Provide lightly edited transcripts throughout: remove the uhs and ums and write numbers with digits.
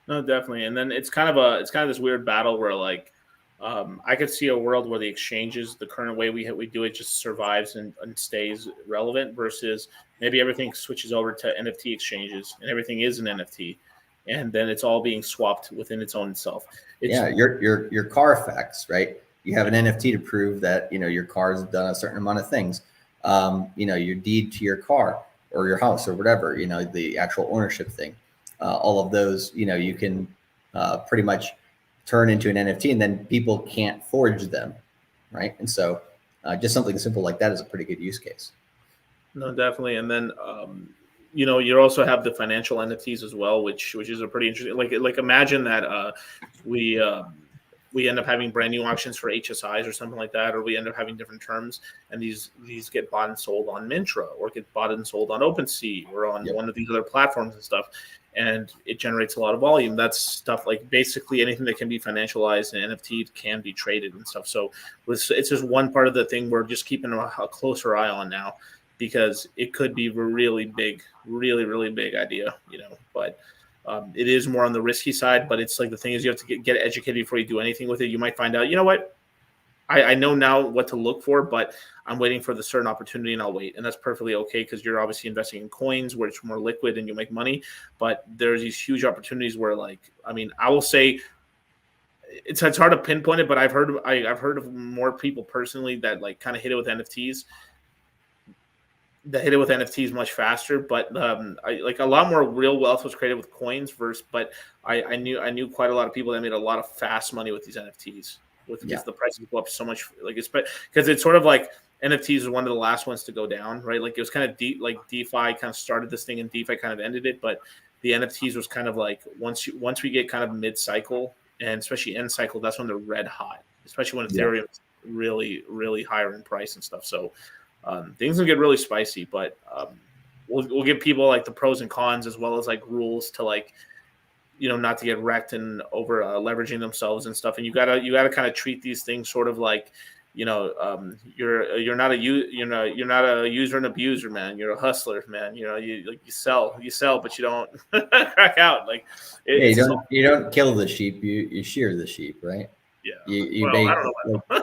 No, definitely. And then it's kind of this weird battle where like I could see a world where the exchanges, the current way we do it, just survives and stays relevant versus maybe everything switches over to NFT exchanges and everything is an NFT, and then it's all being swapped within its own self. It's Yeah, your Carfax, right? You have an NFT to prove that your car's done a certain amount of things. Your deed to your car or your house or whatever. The actual ownership thing. All of those, you can pretty much turn into an NFT, and then people can't forge them, right? And so, just something simple like that is a pretty good use case. no, definitely. And then you also have the financial entities as well, which is a pretty interesting. Like imagine that we we end up having brand new auctions for HSIs or something like that, or we end up having different terms, and these get bought and sold on Mintra, or get bought and sold on OpenSea, or on Yep. one of these other platforms and stuff, and it generates a lot of volume. That's stuff like basically anything that can be financialized and NFT can be traded and stuff. So it's just one part of the thing we're just keeping a closer eye on now, because it could be a really big, really big idea, but it is more on the risky side. But it's like the thing is you have to get educated before you do anything with it. You might find out, you know what, I know now what to look for, but I'm waiting for the certain opportunity and I'll wait. And that's perfectly okay because you're obviously investing in coins where it's more liquid and you make money. But there's these huge opportunities where, like, I mean, I will say it's hard to pinpoint it, but I've heard of more people personally that like kind of hit it with NFTs much faster, but like a lot more real wealth was created with coins versus. But I knew quite a lot of people that made a lot of fast money with these NFTs, with Yeah. because the prices go up so much, like because it's sort of like NFTs was one of the last ones to go down, right? Like it was kind of like DeFi kind of started this thing and DeFi kind of ended it, but the NFTs was kind of like once we get kind of mid cycle and especially end cycle, that's when they're red hot, especially when Yeah. Ethereum is really higher in price and stuff. So things will get really spicy, but we'll give people like the pros and cons as well as like rules to like not to get wrecked and over leveraging themselves and stuff. And you gotta kind of treat these things sort of like you're not you're not a user and abuser, man. You're a hustler, man. You sell, but you don't crack out. Like Yeah, it's this whole, you don't kill the sheep, you shear the sheep, right? yeah. You Well, I make don't know.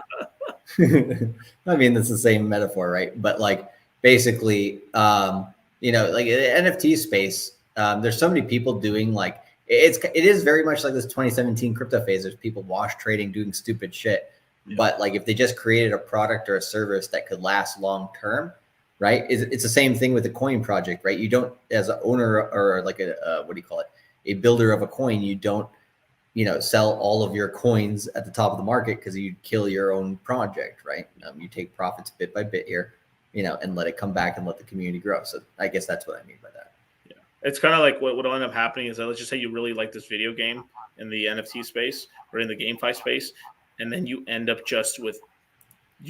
like, I mean, it's the same metaphor, right? But like basically, like the NFT space, there's so many people doing like it is very much like this 2017 crypto phase. There's people wash trading, doing stupid shit. Yeah. But like if they just created a product or a service that could last long term, right? It's the same thing with the coin project, right? You don't, as an owner or like a what do you call it, a builder of a coin, you don't sell all of your coins at the top of the market because you kill your own project, right? You take profits bit by bit here, and let it come back and let the community grow. So I guess that's what I mean by that. Yeah, it's kind of like what'll end up happening is that let's just say you really like this video game in the NFT space or in the GameFi space, and then you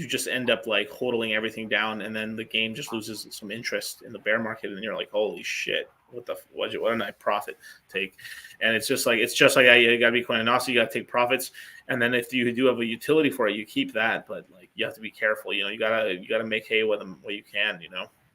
just end up like hodling everything down, and then the game just loses some interest in the bear market, and you're like, holy shit, what did I profit take? And it's just like you gotta be Bitcoin, and also you gotta take profits, and then if you do have a utility for it, you keep that, but like you have to be careful. You gotta make hay with them where you can.